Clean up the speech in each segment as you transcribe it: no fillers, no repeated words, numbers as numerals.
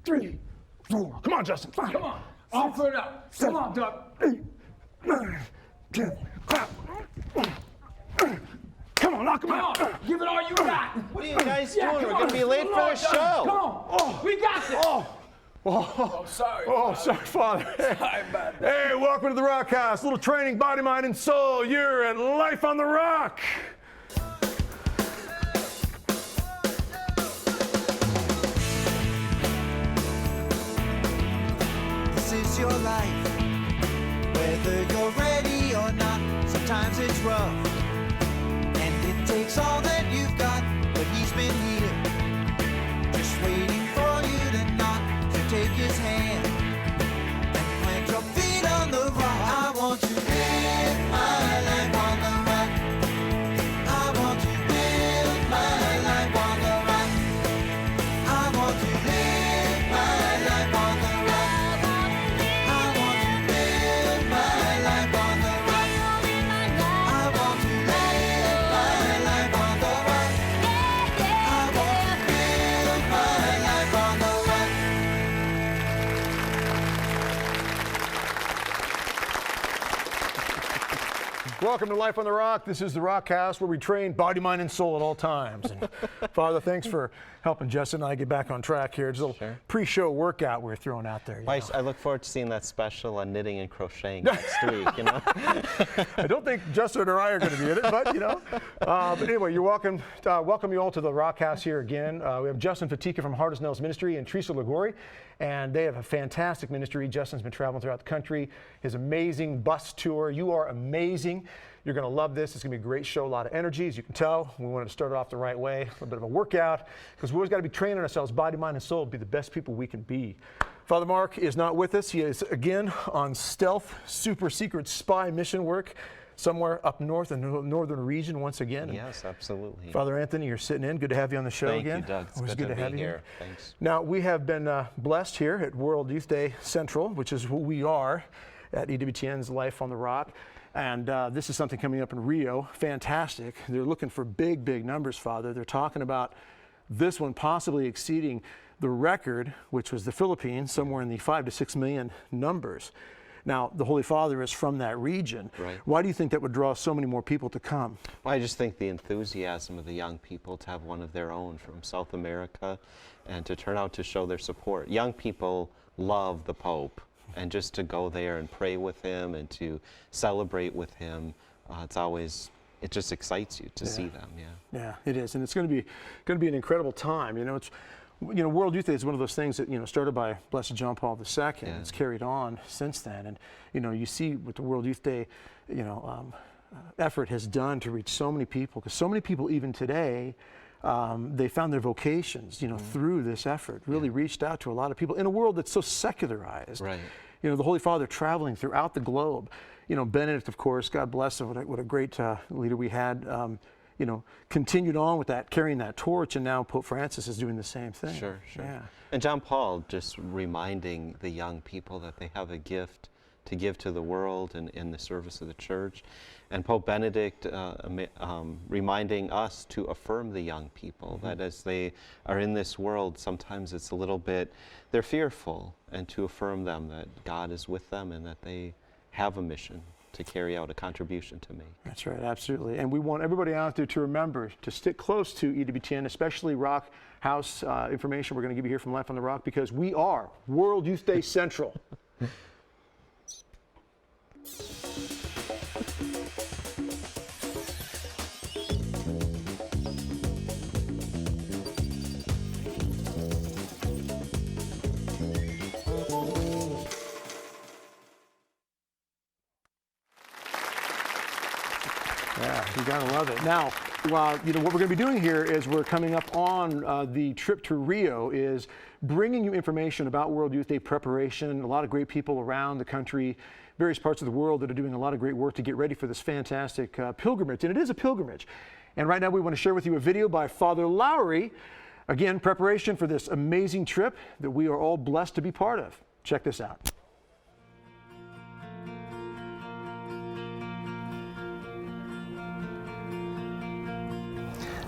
3, 4. Come on, Justin. 5. Come on. Offer it up. Come on, Doug. 8, 9, 10. Clap. Come on, knock him out. Come on. Give it all you got. What are you guys doing? We're come going to be on. late Come for on, the Doug. show. Come on. We got this. Oh, sorry. Oh, sorry, Father. Sorry about that. Hey, welcome to the Rock House. Little training, body, mind, and soul. You're at Life on the Rock. This is your life, whether you're ready or not. Sometimes it's rough, and it takes all that you've got. But he's been here, just waiting for you to knock, to take his hand and plant your feet on the rock. I want to live my life on the rock. I want to live my life on the rock. I want to live my life on the rock. I want to live my life on the rock. I want to live my life on the rock. I want to live my life on the rock. Welcome to Life on the Rock. This is the Rock House where we train body, mind, and soul at all times. And Father, thanks for helping Justin and I get back on track here. Just a little pre-show workout we're throwing out there. I look forward to seeing that special on knitting and crocheting next week, you know. I don't think Justin or I are going to be in it, but, you know. But anyway, you're welcome. Welcome you all to the Rock House here again. We have Justin Fatika from Heart as Nails Ministry and Teresa Ligori, and they have a fantastic ministry. Justin's been traveling throughout the country. His amazing bus tour. You are amazing. You're going to love this. It's going to be a great show, a lot of energy. As you can tell, we wanted to start it off the right way, a little bit of a workout, because we always got to be training ourselves, body, mind, and soul, to be the best people we can be. Father Mark is not with us. He is, again, on stealth, super secret spy mission work somewhere up north in the northern region once again. Yes, absolutely. Father Anthony, you're sitting in. Good to have you on the show again. Thank you, Doug. It's Always good to have be you here. Thanks. Now, we have been blessed here at World Youth Day Central, which is who we are at EWTN's Life on the Rock. And this is something coming up in Rio. Fantastic. They're looking for big, big numbers, Father. They're talking about this one possibly exceeding the record, which was the Philippines, somewhere in the 5 to 6 million numbers. Now, the Holy Father is from that region. Right. Why do you think that would draw so many more people to come? Well, I just think the enthusiasm of the young people to have one of their own from South America and to turn out to show their support. Young people love the Pope, and just to go there and pray with him and to celebrate with him, it just excites you to see them. Yeah, it is, and it's going to be an incredible time. You know, World Youth Day is one of those things that started by Blessed John Paul II. Yeah. It's carried on since then, and you see what the World Youth Day effort has done to reach so many people, because so many people even today. They found their vocations, through this effort. Really reached out to a lot of people in a world that's so secularized. Right. The Holy Father traveling throughout the globe. Benedict, of course, God bless him. What a great leader we had. Continued on with that, carrying that torch, and now Pope Francis is doing the same thing. Sure. Yeah. And John Paul just reminding the young people that they have a gift to give to the world and in the service of the church. And Pope Benedict reminding us to affirm the young people, that as they are in this world, sometimes it's a little bit, they're fearful, and to affirm them that God is with them and that they have a mission to carry out a contribution to make. That's right, absolutely. And we want everybody out there to remember to stick close to EWTN, especially Rock House information we're going to give you here from Life on the Rock, because we are World Youth Day Central. Yeah, you gotta love it. Now, what we're going to be doing here is we're coming up on the trip to Rio, is bringing you information about World Youth Day preparation. A lot of great people around the country, various parts of the world that are doing a lot of great work to get ready for this fantastic pilgrimage. And it is a pilgrimage. And right now we want to share with you a video by Father Lowry. Again, preparation for this amazing trip that we are all blessed to be part of. Check this out.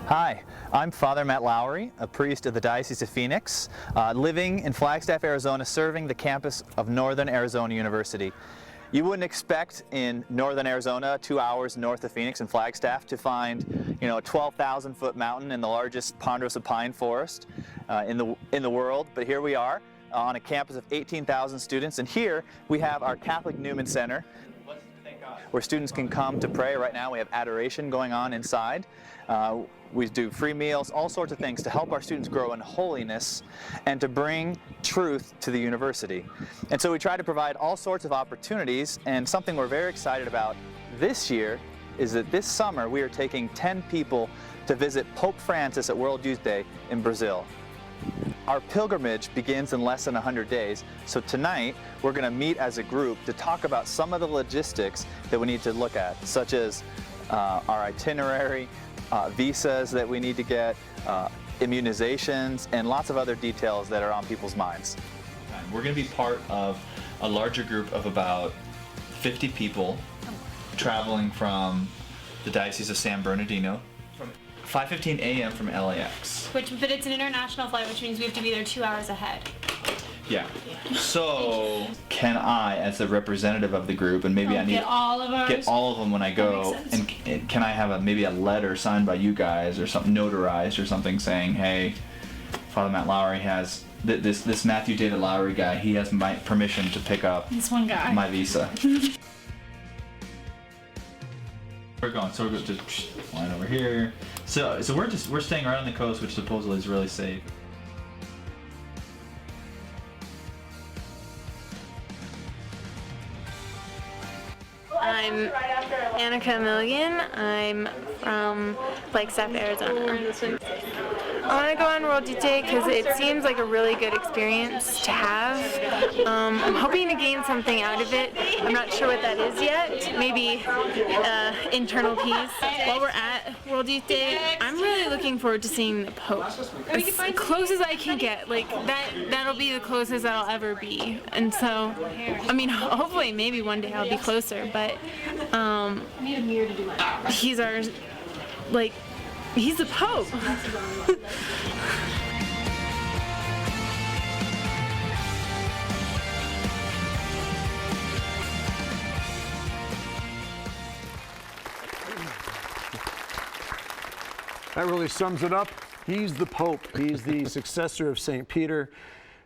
Hi, I'm Father Matt Lowry, a priest of the Diocese of Phoenix, living in Flagstaff, Arizona, serving the campus of Northern Arizona University. You wouldn't expect in Northern Arizona, 2 hours north of Phoenix in Flagstaff, to find, a 12,000-foot mountain in the largest ponderosa pine forest in the world, but here we are on a campus of 18,000 students, and here we have our Catholic Newman Center, where students can come to pray. Right now we have adoration going on inside. We do free meals, all sorts of things to help our students grow in holiness and to bring truth to the university. And so we try to provide all sorts of opportunities, and something we're very excited about this year is that this summer we are taking 10 people to visit Pope Francis at World Youth Day in Brazil. Our pilgrimage begins in less than 100 days, so tonight we're going to meet as a group to talk about some of the logistics that we need to look at, such as our itinerary, visas that we need to get, immunizations, and lots of other details that are on people's minds. We're going to be part of a larger group of about 50 people traveling from the Diocese of San Bernardino from 5:15 a.m. from LAX. But it's an international flight, which means we have to be there 2 hours ahead. Yeah. So can I, as the representative of the group, and maybe I need get all of ours? get all of them when I go, That makes sense. and can I have maybe a letter signed by you guys or something notarized or something saying, hey, Father Matt Lowry has this Matthew David Lowry guy. He has my permission to pick up This one guy. my visa. We're going. So we're going to just line over here. So we're staying right on the coast, which supposedly is really safe. I'm Annika Milligan. I'm from Flagstaff, Arizona. I want to go on World Youth Day because it seems like a really good experience to have. I'm hoping to gain something out of it. I'm not sure what that is yet. Maybe internal peace. While we're at World Youth Day, I'm really looking forward to seeing the Pope. As close as I can get. Like that'll be the closest I'll ever be. And so, I mean, hopefully, maybe one day I'll be closer. But he's our, he's the Pope. That really sums it up. He's the Pope. He's the successor of St. Peter.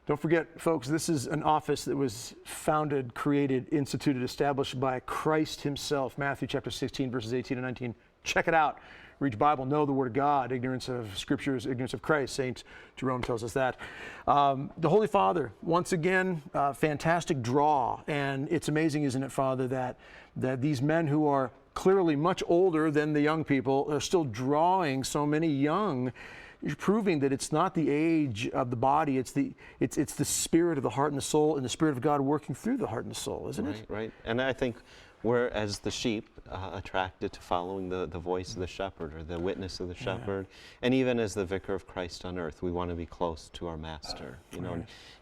Don't forget, folks, this is an office that was founded, created, instituted, established by Christ himself. Matthew chapter 16, verses 18 and 19. Check it out. Read your Bible, know the Word of God. Ignorance of Scriptures, ignorance of Christ. St. Jerome tells us that. The Holy Father, once again, fantastic draw. And it's amazing, isn't it, Father, that these men who are clearly much older than the young people are still drawing so many young. You're proving that it's not the age of the body, it's the spirit of the heart and the soul, and the Spirit of God working through the heart and the soul, isn't it? Right. And I think we're, as the sheep, attracted to following the voice of the shepherd or the witness of the shepherd. And even as the vicar of Christ on earth, we want to be close to our master.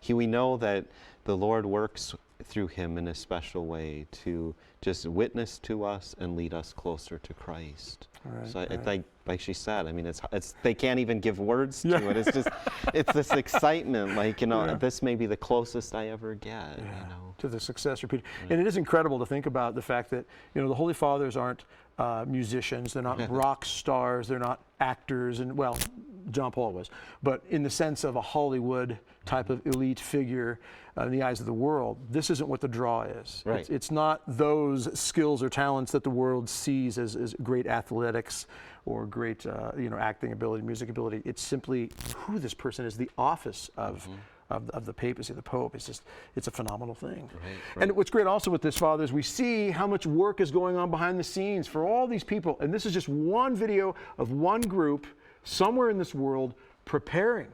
We know that the Lord works through him in a special way to just witness to us and lead us closer to Christ. So I think, like she said, I mean, it's they can't even give words to it. It's just, it's this excitement, this may be the closest I ever get, to the successor Peter. And it is incredible to think about the fact that, the Holy Fathers aren't musicians, they're not rock stars, they're not actors, and well, John Paul was, but in the sense of a Hollywood type of elite figure in the eyes of the world, this isn't what the draw is. Right. It's not those skills or talents that the world sees as great athletics or great acting ability, music ability. It's simply who this person is, the office of the papacy, the Pope. It's a phenomenal thing. Right. And what's great also with this, Father, is we see how much work is going on behind the scenes for all these people. And this is just one video of one group somewhere in this world preparing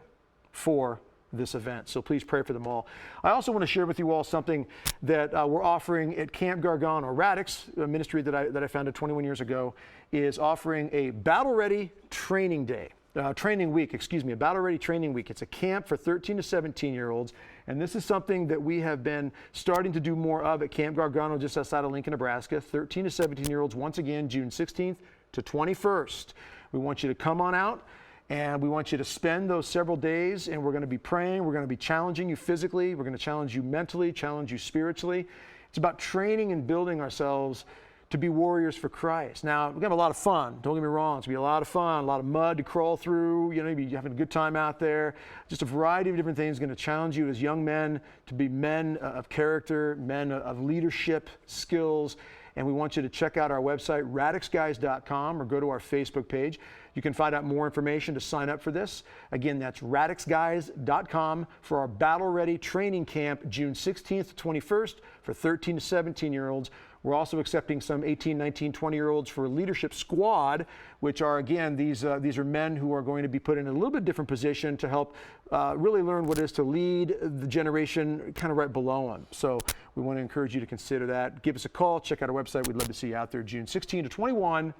for this event. So please pray for them all. I also want to share with you all something that we're offering at Camp Gargano. Radix, a ministry that I founded 21 years ago, is offering a battle-ready training day. Training week, a battle-ready training week. It's a camp for 13 to 17-year-olds, and this is something that we have been starting to do more of at Camp Gargano just outside of Lincoln, Nebraska. 13 to 17-year-olds, once again, June 16th to 21st. We want you to come on out. And we want you to spend those several days, and we're going to be praying. We're going to be challenging you physically. We're going to challenge you mentally, challenge you spiritually. It's about training and building ourselves to be warriors for Christ. Now, we're going to have a lot of fun. Don't get me wrong. It's going to be a lot of fun, a lot of mud to crawl through. You know, you'll be having a good time out there. Just a variety of different things going to challenge you as young men to be men of character, men of leadership skills. And we want you to check out our website, radixguys.com, or go to our Facebook page. You can find out more information to sign up for this. Again, that's radixguys.com for our Battle Ready Training Camp, June 16th to 21st for 13 to 17-year-olds. We're also accepting some 18, 19, 20-year-olds for Leadership Squad, which are, again, these are men who are going to be put in a little bit different position to help really learn what it is to lead the generation kind of right below them. So we want to encourage you to consider that. Give us a call. Check out our website. We'd love to see you out there June 16 to 21,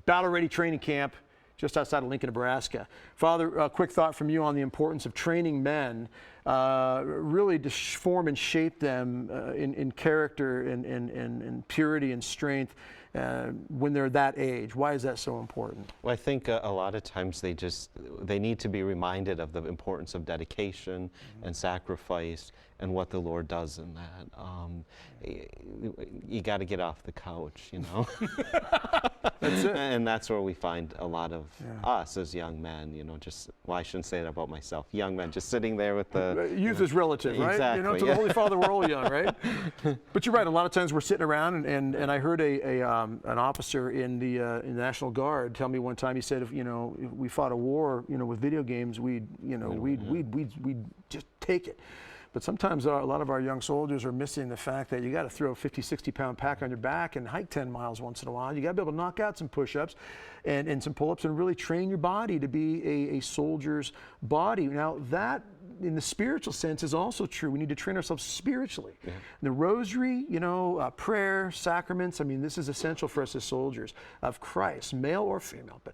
Battle Ready Training Camp, just outside of Lincoln, Nebraska. Father, a quick thought from you on the importance of training men, really to form and shape them in character and purity and strength when they're that age. Why is that so important? Well, I think a lot of times they need to be reminded of the importance of dedication and sacrifice and what the Lord does in that. You got to get off the couch, you know. That's it. And that's where we find a lot of us as young men, you know, well, I shouldn't say that about myself. Young men just sitting there with the... Youth is relative, right? Exactly. You know, to the Holy Father, we're all young, right? But you're right. A lot of times we're sitting around, and I heard an officer in the National Guard tell me one time. He said, if we fought a war, with video games, we'd just take it. But sometimes a lot of our young soldiers are missing the fact that you got to throw a 50, 60-pound pack on your back and hike 10 miles once in a while. You got to be able to knock out some push-ups and some pull-ups and really train your body to be a soldier's body. Now that, in the spiritual sense, is also true. We need to train ourselves spiritually. Yeah. The rosary, prayer, sacraments, this is essential for us as soldiers of Christ, male or female. But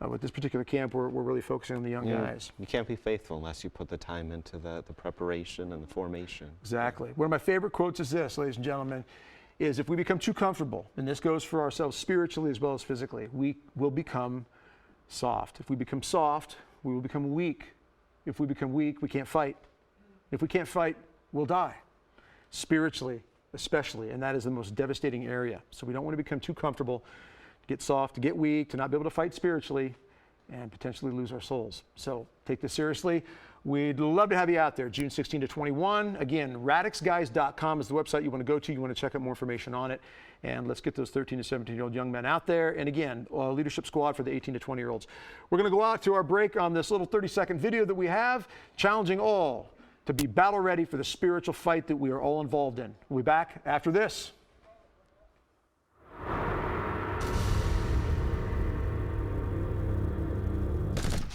with this particular camp, we're really focusing on the young guys. You can't be faithful unless you put the time into the preparation and the formation. Exactly. One of my favorite quotes is this, ladies and gentlemen, is if we become too comfortable, and this goes for ourselves spiritually as well as physically, we will become soft. If we become soft, we will become weak. If we become weak, we can't fight. If we can't fight, we'll die. Spiritually, especially, and that is the most devastating area. So we don't want to become too comfortable, get soft, to get weak, to not be able to fight spiritually, and potentially lose our souls. So take this seriously. We'd love to have you out there, June 16 to 21. Again, radixguys.com is the website you want to go to. You want to check out more information on it. And let's get those 13 to 17-year-old young men out there. And again, Leadership Squad for the 18 to 20-year-olds. We're going to go out to our break on this little 30-second video that we have, challenging all to be battle ready for the spiritual fight that we are all involved in. We'll be back after this.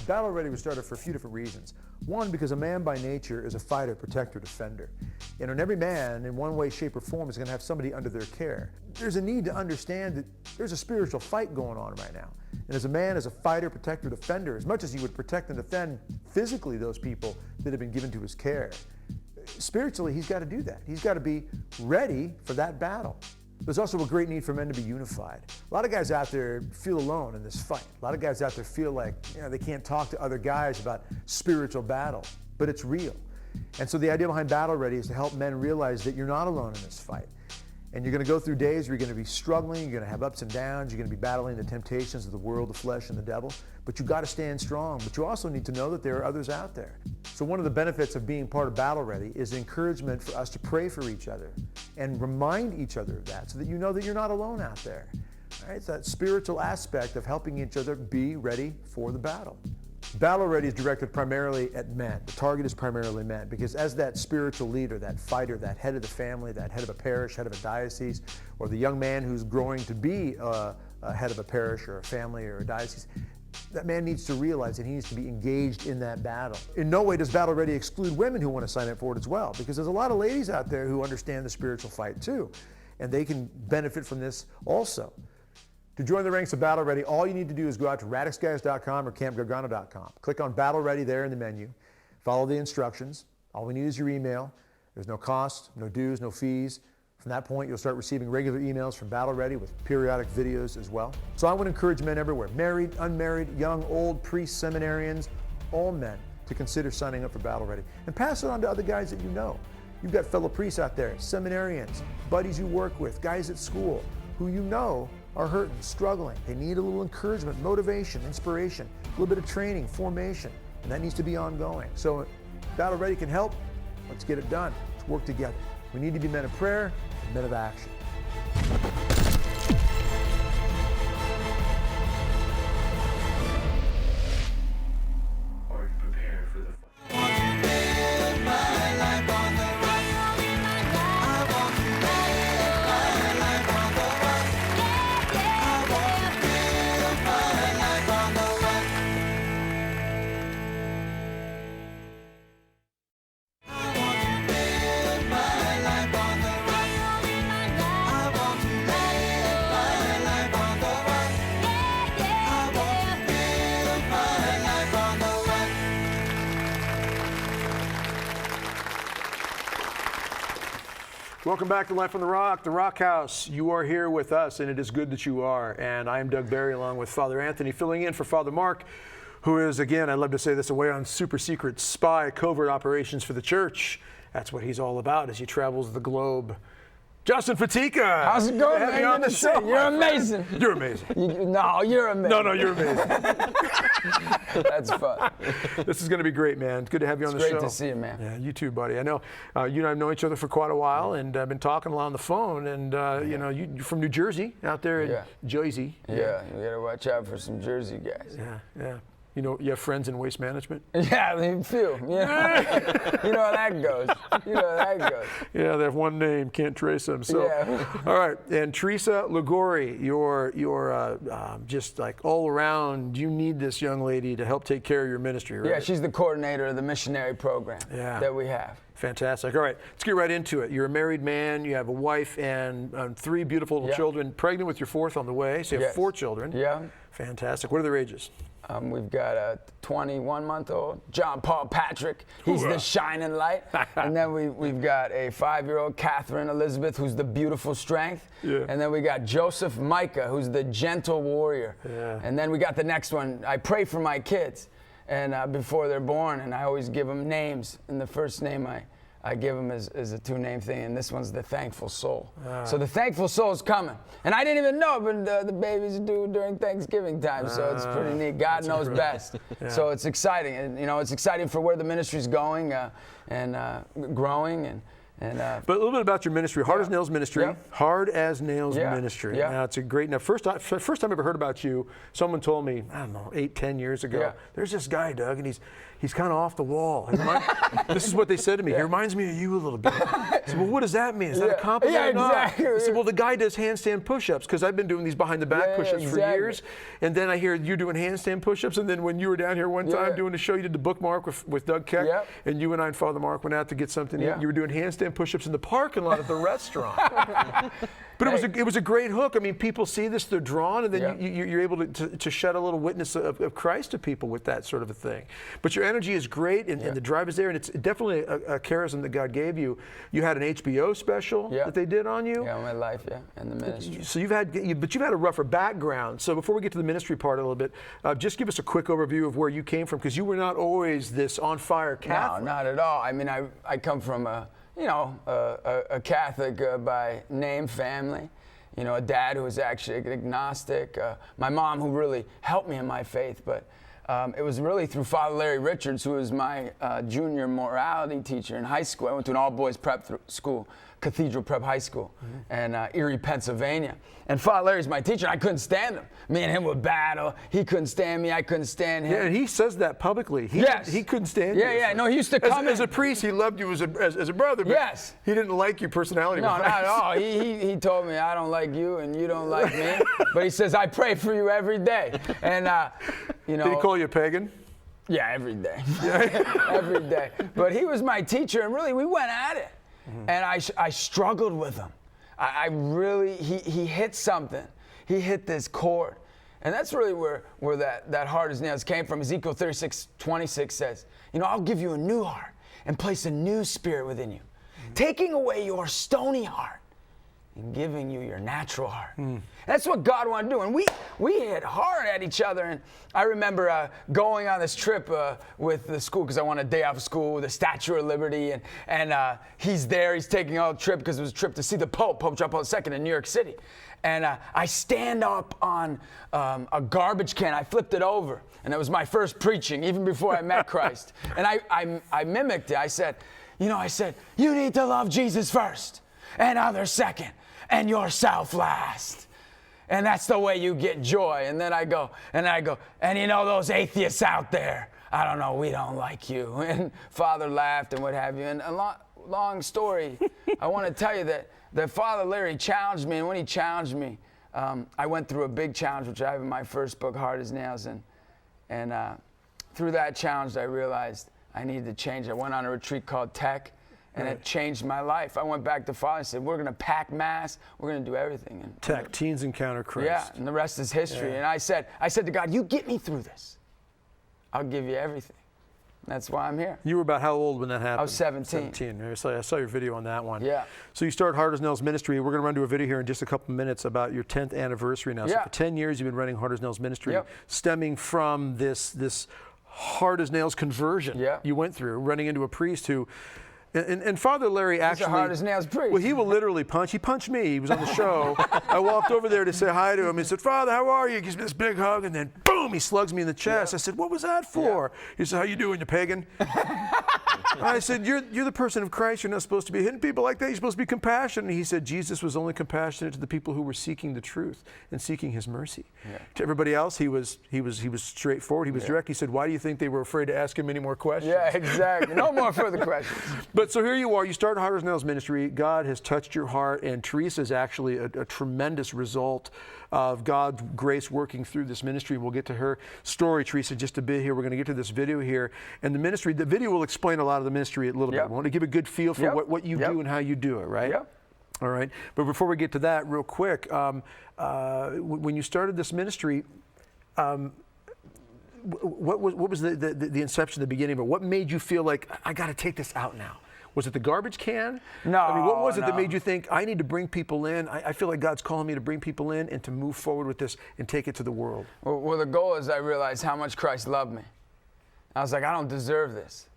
Battle Ready was started for a few different reasons. One, because a man by nature is a fighter, protector, defender. And every man, in one way, shape, or form, is going to have somebody under their care. There's a need to understand that there's a spiritual fight going on right now. And as a man, as a fighter, protector, defender, as much as he would protect and defend physically those people that have been given to his care, spiritually, he's got to do that. He's got to be ready for that battle. There's also a great need for men to be unified. A lot of guys out there feel alone in this fight. A lot of guys out there feel like they can't talk to other guys about spiritual battle, but it's real. And so the idea behind Battle Ready is to help men realize that you're not alone in this fight. And you're going to go through days where you're going to be struggling, you're going to have ups and downs, you're going to be battling the temptations of the world, the flesh, and the devil. But you've got to stand strong. But you also need to know that there are others out there. So one of the benefits of being part of Battle Ready is encouragement for us to pray for each other and remind each other of that so that you know that you're not alone out there. All right? It's that spiritual aspect of helping each other be ready for the battle. Battle Ready is directed primarily at men. The target is primarily men because as that spiritual leader, that fighter, that head of the family, that head of a parish, head of a diocese, or the young man who's growing to be a head of a parish or a family or a diocese, that man needs to realize that he needs to be engaged in that battle. In no way does Battle Ready exclude women who want to sign up for it as well, because there's a lot of ladies out there who understand the spiritual fight too, and they can benefit from this also. To join the ranks of Battle Ready, all you need to do is go out to radixguys.com or campgargano.com. Click on Battle Ready there in the menu. Follow the instructions. All we need is your email. There's no cost, no dues, no fees. From that point, you'll start receiving regular emails from Battle Ready with periodic videos as well. So I want to encourage men everywhere, married, unmarried, young, old, priests, seminarians, all men, to consider signing up for Battle Ready. And pass it on to other guys that you know. You've got fellow priests out there, seminarians, buddies you work with, guys at school, who you know are hurting, struggling. They need a little encouragement, motivation, inspiration, a little bit of training, formation, and that needs to be ongoing. So Battle Ready can help. Let's get it done. Let's work together. We need to be men of prayer and men of action. Are you prepared for the Live my life on the rock. I want to live my life on the rock. I want to live my life on the rock. I want to live my life on the rock. I want to live my life on the rock. I want to live my life on the rock. Welcome back to Life on the Rock, the Rock House. You are here with us, and it is good that you are. And I am Doug Barry, along with Father Anthony, filling in for Father Mark, who is, again, I'd love to say this, away on super secret spy covert operations for the church. That's what he's all about as he travels the globe. Justin Fatica. How's it going, Good to have man? you on Good the to see show. you. You're amazing. You're amazing. No, you're amazing. No, you're amazing. That's fun. This is going to be great, man. Good to have you on the show. Great to see you, man. Yeah, you too, buddy. I know you and I have known each other for quite a while, and I've been talking a lot on the phone. And you know, you're from New Jersey, out there in Jersey. Yeah, you gotta watch out for some Jersey guys. Yeah. You know, you have friends in waste management. Yeah, a few. You know, you know how that goes. Yeah, they have one name, can't trace them. So, Yeah. all right. And Teresa Ligori, you're just like all around. You need this young lady to help take care of your ministry, right? Yeah, she's the coordinator of the missionary program that we have. Fantastic. All right, let's get right into it. You're a married man. You have a wife and 3 beautiful little children. Pregnant with your 4th on the way. So you have 4 children. Yeah. Fantastic. What are their ages? We've got a 21-month-old John Paul Patrick. He's the shining light. And then we've got a 5-year-old Catherine Elizabeth, who's the beautiful strength. Yeah. And then we got Joseph Micah, who's the gentle warrior. Yeah. And then we got the next one. I pray for my kids and before they're born, and I always give them names. And the first name I give them is a 2-name thing, and this one's the Thankful Soul. So the Thankful Soul's coming. And I didn't even know, but the baby's due during Thanksgiving time, so it's pretty neat. God knows best. So it's exciting. And, you know, it's exciting for where the ministry's going and growing. But a little bit about your ministry, Hard as Nails Ministry. Yep. Hard as Nails Yeah. Ministry. Yeah. Now, it's a great, first time I ever heard about you, someone told me, I don't know, 8-10 years ago, Yeah. there's this guy, Doug, and he's kind of off the wall. This is what they said to me. He reminds me of you a little bit. I said, well, what does that mean? Is that a compliment? Yeah, or not? exactly. I said, well, the guy does handstand push-ups, because I've been doing these behind-the-back push-ups for years. And then I hear you doing handstand push-ups, and then when you were down here one time doing a show, you did the bookmark with Doug Keck, and you and I and Father Mark went out to get something to eat. You were doing handstand push-ups in the parking lot at the restaurant. But it was a great hook. I mean, people see this, they're drawn, and then you're able to shed a little witness of Christ to people with that sort of a thing. But your energy is great, and the drive is there, and it's definitely a charism that God gave you. You had an HBO special that they did on you. Yeah, my life, and the ministry. So you've had a rougher background. So before we get to the ministry part a little bit, just give us a quick overview of where you came from, because you were not always this on-fire Catholic. No, not at all. I mean, I come from a Catholic by name family. You know, a dad who was actually agnostic. My mom, who really helped me in my faith, but it was really through Father Larry Richards, who was my junior morality teacher in high school. I went to an all-boys prep school, Cathedral Prep High School, in Erie, Pennsylvania. And Father Larry's my teacher. I couldn't stand him. Me and him would battle. He couldn't stand me. I couldn't stand him. Yeah, and he says that publicly. He couldn't stand you. Yeah. No, he used to come as a priest, he loved you as a brother. But he didn't like your personality. No, not at all. He told me, I don't like you and you don't like me. But he says, I pray for you every day. And, you know. Did he call you a pagan? Yeah, every day. Every day. But he was my teacher, and really, we went at it. And I struggled with him. I really, he hit something. He hit this chord. And that's really where that Hard as Nails came from. Ezekiel 36:26 says, you know, I'll give you a new heart and place a new spirit within you, taking away your stony heart and giving you your natural heart. That's what God wanted to do. And we hit hard at each other. And I remember going on this trip with the school because I wanted a day off of school with the Statue of Liberty. And he's there. He's taking all the trip because it was a trip to see the Pope John Paul II in New York City. And I stand up on a garbage can. I flipped it over. And it was my first preaching, even before I met Christ. And I mimicked it. I said, you need to love Jesus first, and others second, and yourself last. And that's the way you get joy. And then I go, and you know those atheists out there, I don't know, we don't like you. And Father laughed and what have you. And a long story, I want to tell you that Father Larry challenged me, and when he challenged me, I went through a big challenge, which I have in my first book, Hard as Nails. And through that challenge, I realized I needed to change. I went on a retreat called Tech, and it changed my life. I went back to Father and said, we're going to pack mass. We're going to do everything. And Tech, Teens Encounter Christ. Yeah, and the rest is history. And I said to God, you get me through this. I'll give you everything. That's why I'm here. You were about how old when that happened? I was 17. 17. I saw your video on that one. Yeah. So you start Hard as Nails Ministry. We're going to run to a video here in just a couple minutes about your 10th anniversary now. So for 10 years you've been running Hard as Nails Ministry, stemming from this Hard as Nails conversion you went through, running into a priest who, and Father Larry actually, He's a Hard as Nails priest. well, he will literally punch. He punched me. He was on the show. I walked over there to say hi to him. He said, Father, how are you? He gives me this big hug, and then boom, he slugs me in the chest. I said, what was that for? He said, how you doing, you pagan? I said, you're the person of Christ. You're not supposed to be hitting people like that. You're supposed to be compassionate. And he said, Jesus was only compassionate to the people who were seeking the truth and seeking his mercy. To everybody else, he was straightforward. He was direct. He said, why do you think they were afraid to ask him any more questions? Yeah, exactly. No more further questions. But so here you are. You start Hard as Nails Ministry. God has touched your heart, and Teresa is actually a tremendous result of God's grace working through this ministry. We'll get to her story, Teresa, just a bit here. We're going to get to this video here. And the video will explain a lot of the ministry a little bit. We want to give a good feel for what you do and how you do it, right? All right. But before we get to that, real quick, when you started this ministry, what was the inception, the beginning of it? What made you feel like, I got to take this out now? Was it the garbage can? No. I mean, what was it that made you think, I need to bring people in? I feel like God's calling me to bring people in and to move forward with this and take it to the world. Well, the goal is I realized how much Christ loved me. I was like, I don't deserve this.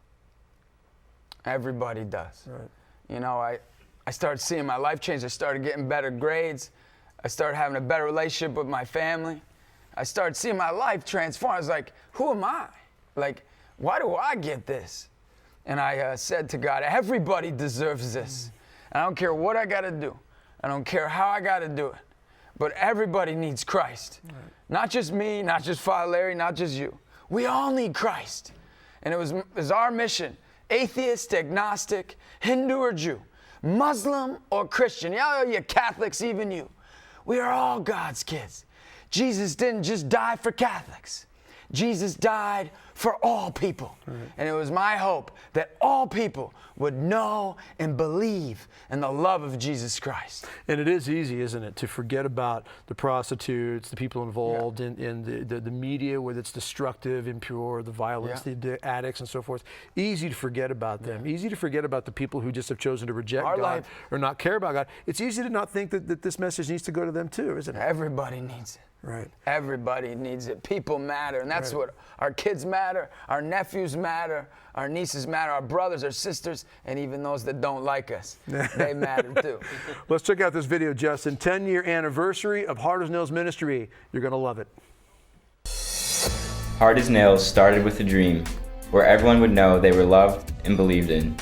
Everybody does. Right. You know, I started seeing my life change. I started getting better grades. I started having a better relationship with my family. I started seeing my life transform. I was like, who am I? Like, why do I get this? And I said to God, everybody deserves this. And I don't care what I got to do. I don't care how I got to do it. But everybody needs Christ. Right. Not just me, not just Father Larry, not just you. We all need Christ. And it was our mission, atheist, agnostic, Hindu or Jew, Muslim or Christian, you Catholics, even you. We are all God's kids. Jesus didn't just die for Catholics. Jesus died for all people. Right. And it was my hope that all people would know and believe in the love of Jesus Christ. And it is easy, isn't it, to forget about the prostitutes, the people involved in the media, whether it's destructive, impure, the violence, the addicts and so forth. Easy to forget about them. Easy to forget about the people who just have chosen to reject God or not care about God. It's easy to not think that this message needs to go to them too, isn't it? Everybody needs it. Right. Everybody needs it. People matter, and that's what our kids matter, our nephews matter, our nieces matter, our brothers, our sisters, and even those that don't like us. They matter too. Let's check out this video, Justin. 10-year anniversary of Hard as Nails Ministry. You're going to love it. Hard as Nails started with a dream where everyone would know they were loved and believed in.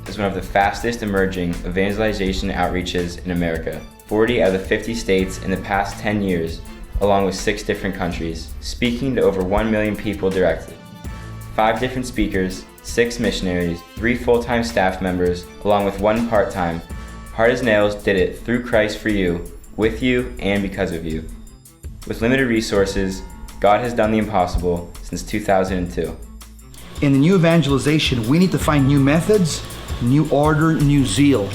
It's one of the fastest emerging evangelization outreaches in America. 40 out of the 50 states in the past 10 years, along with 6 different countries, speaking to over 1 million people directly. 5 different speakers, 6 missionaries, 3 full-time staff members, along with 1 part-time. Hard as Nails did it through Christ for you, with you, and because of you. With limited resources, God has done the impossible since 2002. In the new evangelization, we need to find new methods, new order, new zeal.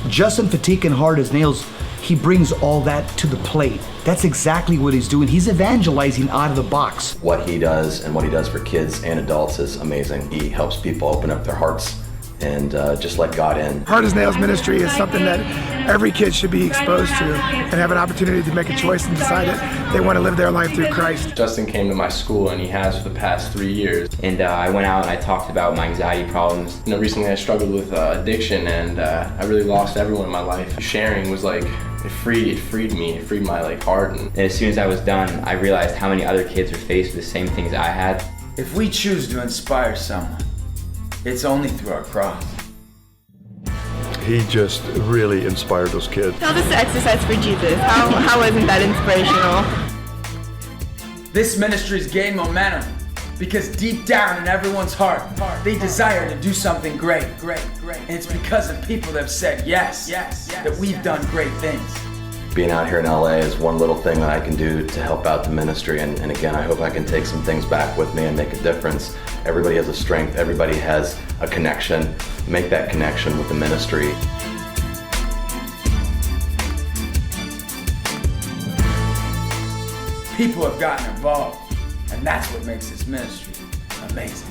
Justin Fatika and Hard as Nails, he brings all that to the plate. That's exactly what he's doing. He's evangelizing out of the box. What he does and what he does for kids and adults is amazing. He helps people open up their hearts and just let God in. Hard as Nails ministry is something that every kid should be exposed to and have an opportunity to make a choice and decide that they want to live their life through Christ. Justin came to my school, and he has for the past 3 years. And I went out and I talked about my anxiety problems. You know, recently I struggled with addiction, and I really lost everyone in my life. Sharing was like, it freed me, it freed my heart. And as soon as I was done, I realized how many other kids were faced with the same things I had. If we choose to inspire someone, it's only through our cross. He just really inspired those kids. Tell us to exercise for Jesus. How wasn't that inspirational? This ministry's gained momentum because deep down in everyone's heart, they desire to do something great. And it's because of people that have said yes, that we've done great things. Being out here in LA is one little thing that I can do to help out the ministry, and again, I hope I can take some things back with me and make a difference. Everybody has a strength, everybody has a connection. Make that connection with the ministry. People have gotten involved, and that's what makes this ministry amazing.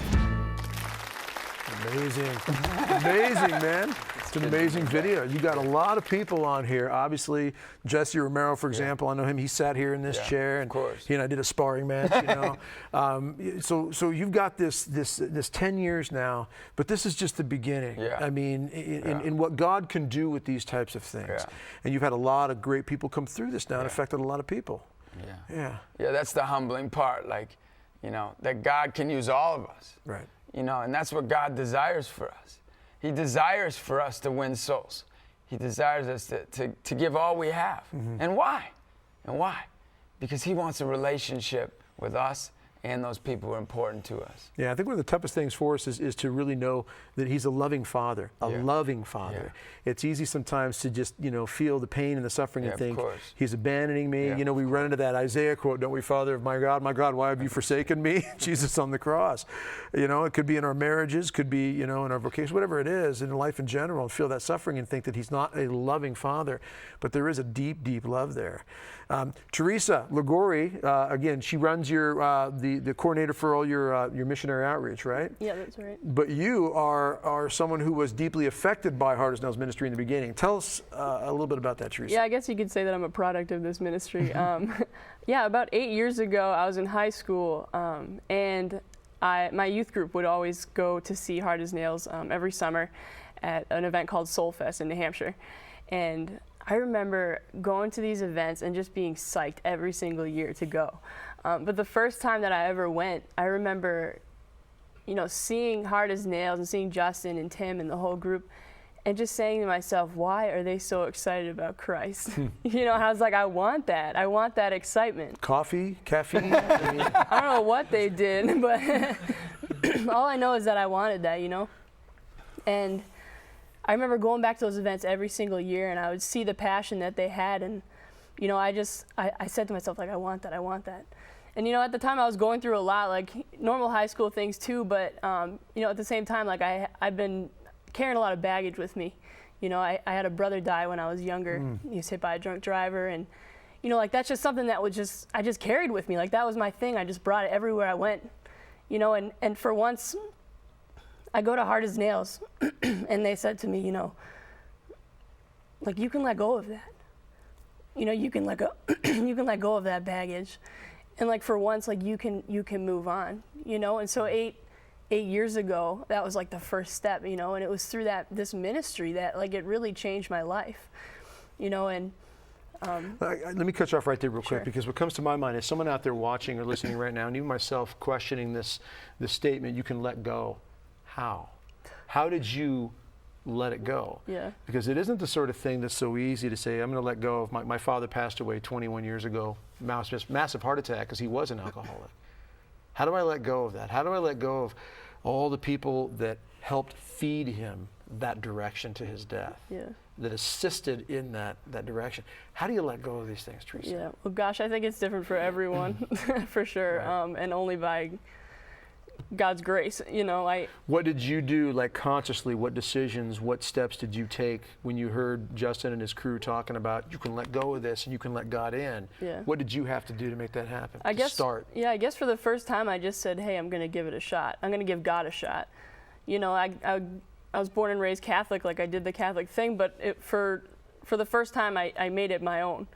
Amazing, man. It's an amazing video. You got a lot of people on here. Obviously, Jesse Romero, for example, I know him. He sat here in this chair, and he and I did a sparring match. You know, so you've got this 10 years now, but this is just the beginning. I mean, in what God can do with these types of things, and you've had a lot of great people come through this now. It affected a lot of people. Yeah, that's the humbling part. Like, you know, that God can use all of us. Right. You know, and that's what God desires for us. He desires for us to win souls. He desires us to give all we have. And why? And why? Because he wants a relationship with us and those people who are important to us. Yeah, I think one of the toughest things for us is to really know that he's a loving father, loving father. It's easy sometimes to just, you know, feel the pain and the suffering and think, he's abandoning me. You know, we run into that Isaiah quote, don't we, Father, my God, why have you forsaken me? Jesus on the cross. You know, it could be in our marriages, could be, you know, in our vocation, whatever it is, in life in general, and feel that suffering and think that he's not a loving father. But there is a deep, deep love there. Teresa Ligori, again, she runs your the coordinator for all your missionary outreach, right? Yeah, that's right. But you are someone who was deeply affected by Hard as Nails ministry in the beginning. Tell us a little bit about that, Teresa. Yeah, I guess you could say that I'm a product of this ministry. Yeah, about 8 years ago, I was in high school, and my youth group would always go to see Hard as Nails every summer at an event called Soul Fest in New Hampshire. And I remember going to these events and just being psyched every single year to go. But the first time that I ever went, I remember, you know, seeing Hard as Nails and seeing Justin and Tim and the whole group and just saying to myself, why are they so excited about Christ? You know, I was like, I want that excitement. Coffee, caffeine? I don't know what they did, but all I know is that I wanted that, you know? And I remember going back to those events every single year, and I would see the passion that they had, and you know, I said to myself, like, I want that. And you know, at the time I was going through a lot, like normal high school things too, but you know, at the same time, like I've been carrying a lot of baggage with me. You know, I had a brother die when I was younger. He was hit by a drunk driver, and you know, like that's just something that I just carried with me. Like that was my thing. I just brought it everywhere I went. You know, and for once, I go to Hard as Nails, and they said to me, you know, like, you can let go of that. You know, you can let go of that baggage, and like for once, like you can move on. You know, and so eight years ago, that was like the first step. You know, and it was through this ministry that like it really changed my life. You know, and let me cut you off right there real quick, because what comes to my mind is someone out there watching or listening right now, and even myself questioning this statement, you can let go. How did you let it go? Yeah. Because it isn't the sort of thing that's so easy to say, I'm going to let go of my father passed away 21 years ago, massive heart attack because he was an alcoholic. How do I let go of that? How do I let go of all the people that helped feed him that direction to his death? Yeah. That assisted in that direction. How do you let go of these things, Teresa? Yeah. Well, gosh, I think it's different for everyone, for sure, right. And only by God's grace, you know. What did you do, like consciously? What decisions, what steps did you take when you heard Justin and his crew talking about you can let go of this and you can let God in? Yeah. What did you have to do to make that happen? I guess for the first time I just said, hey, I'm going to give it a shot. I'm going to give God a shot. You know, I I was born and raised Catholic, like I did the Catholic thing, but for the first time I made it my own,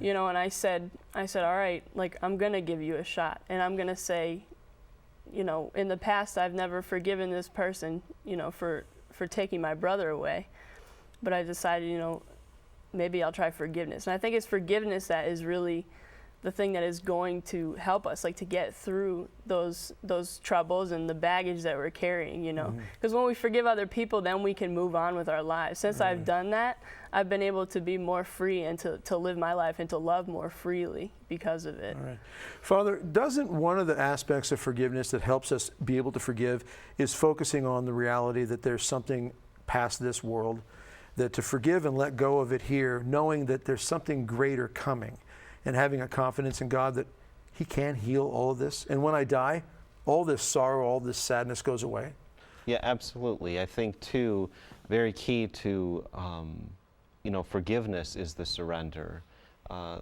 you know, and I said, all right, like I'm gonna give you a shot, and I'm gonna say, you know, in the past I've never forgiven this person, you know, for taking my brother away, but I decided, you know, maybe I'll try forgiveness. And I think it's forgiveness that is really the thing that is going to help us, like to get through those troubles and the baggage that we're carrying, you know. Because when we forgive other people, then we can move on with our lives. Since I've done that, I've been able to be more free and to live my life and to love more freely because of it. All right. Father, doesn't one of the aspects of forgiveness that helps us be able to forgive is focusing on the reality that there's something past this world, that to forgive and let go of it here, knowing that there's something greater coming, and having a confidence in God that He can heal all of this. And when I die, all this sorrow, all this sadness goes away. Yeah, absolutely. I think too, very key to you know, forgiveness is the surrender,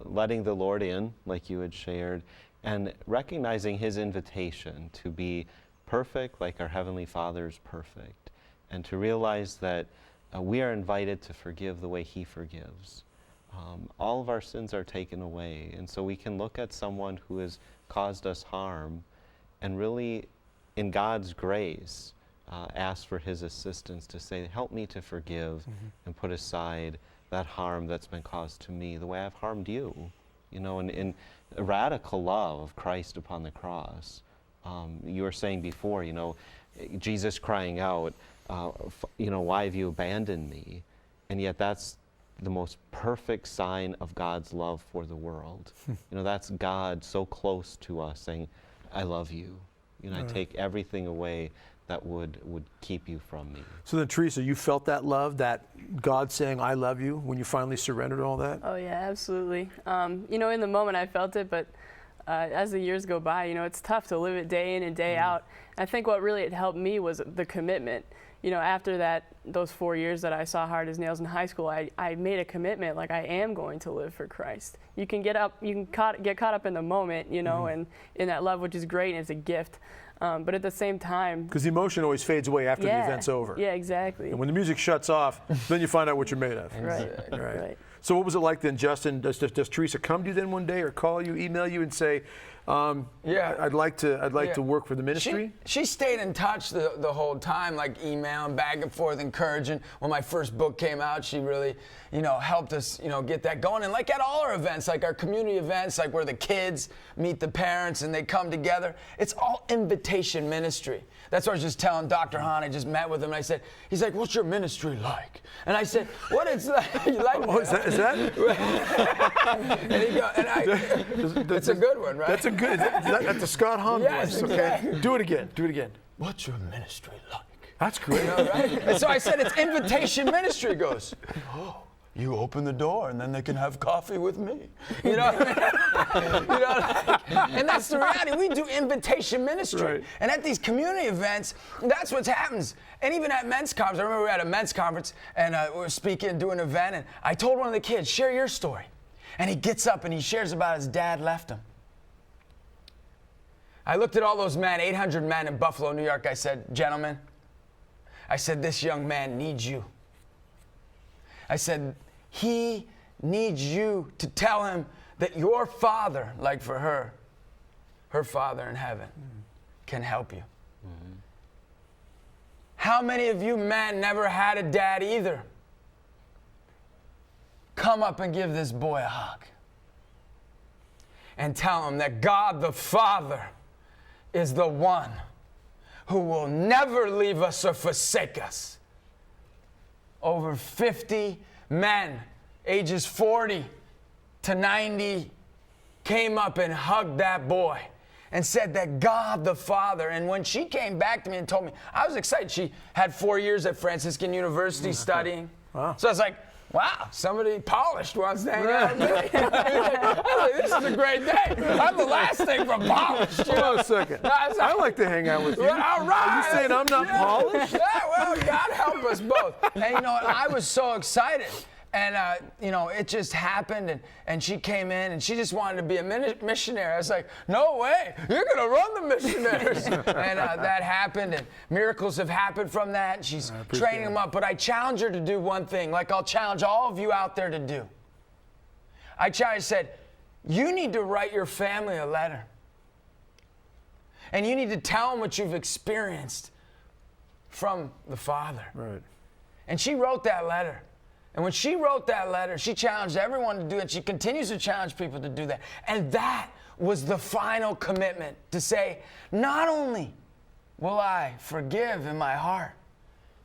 letting the Lord in, like you had shared, and recognizing His invitation to be perfect, like our Heavenly Father is perfect, and to realize that we are invited to forgive the way He forgives. All of our sins are taken away, and so we can look at someone who has caused us harm and really, in God's grace, ask for His assistance to say, help me to forgive and put aside that harm that's been caused to me the way I've harmed you. You know, in a radical love of Christ upon the cross. You were saying before, you know, Jesus crying out, you know, why have you abandoned me? And yet that's the most perfect sign of God's love for the world. You know, that's God so close to us saying, I love you. You know, I take everything away that would keep you from me. So then, Teresa, you felt that love, that God saying, I love you, when you finally surrendered all that? Oh yeah, absolutely. You know, in the moment I felt it, but as the years go by, you know, it's tough to live it day in and day out. I think what really had helped me was the commitment. You know, after those 4 years that I saw hard as nails in high school, I made a commitment, like I am going to live for Christ. You can get caught up in the moment, you know, and in that love, which is great, and it's a gift. But at the same time, because the emotion always fades away after the event's over. Yeah, exactly. And when the music shuts off, then you find out what you're made of. Right. So what was it like then, Justin? Does Teresa come to you then one day, or call you, email you, and say, I'd like to work for the ministry? She stayed in touch the whole time, like emailing back and forth, encouraging. When my first book came out, she really, you know, helped us, you know, get that going. And like at all our events, like our community events, like where the kids meet the parents and they come together, it's all invitation ministry. That's what I was just telling Dr. Hahn. I just met with him, and I said, he's like, what's your ministry like? And I said, what it's like? You like is that? And he goes, it's a good one, right? That's a good. That's a Scott Hahn voice. Okay, exactly. Do it again. What's your ministry like? That's great. You know, right? And so I said, it's invitation ministry. He goes, oh, you open the door and then they can have coffee with me. You know what I mean? You know, and that's the reality. We do invitation ministry. Right. And at these community events, that's what happens. And even at men's conference, I remember we were at a men's conference and we were speaking, doing an event, and I told one of the kids, share your story. And he gets up and he shares about his dad left him. I looked at all those men, 800 men in Buffalo, New York. I said, gentlemen, I said, this young man needs you. I said, he needs you to tell him that your father, like for her father in heaven, can help you. How many of you men never had a dad either? Come up and give this boy a hug. And tell him that God the Father is the one who will never leave us or forsake us. Over 50 men, ages 40 to 90, came up and hugged that boy and said that God the Father, and when she came back to me and told me, I was excited. She had 4 years at Franciscan University studying. Wow. So I was like, wow, somebody polished wants to hang out with me. I was like, this is a great day. I'm the last thing from polished. Hold on a second. I like to hang out with you. Well, all right. Are you saying I'm not polished? Yeah, well, God help us both. And you know what? I was so excited. And, you know, it just happened, and she came in, and she just wanted to be a missionary. I was like, no way, you're going to run the missionaries. And that happened, and miracles have happened from that. And she's training them up. But I challenge her to do one thing, like I'll challenge all of you out there to do. I said, you need to write your family a letter. And you need to tell them what you've experienced from the Father. Right. And she wrote that letter. And when she wrote that letter, she challenged everyone to do it. She continues to challenge people to do that. And that was the final commitment, to say, not only will I forgive in my heart,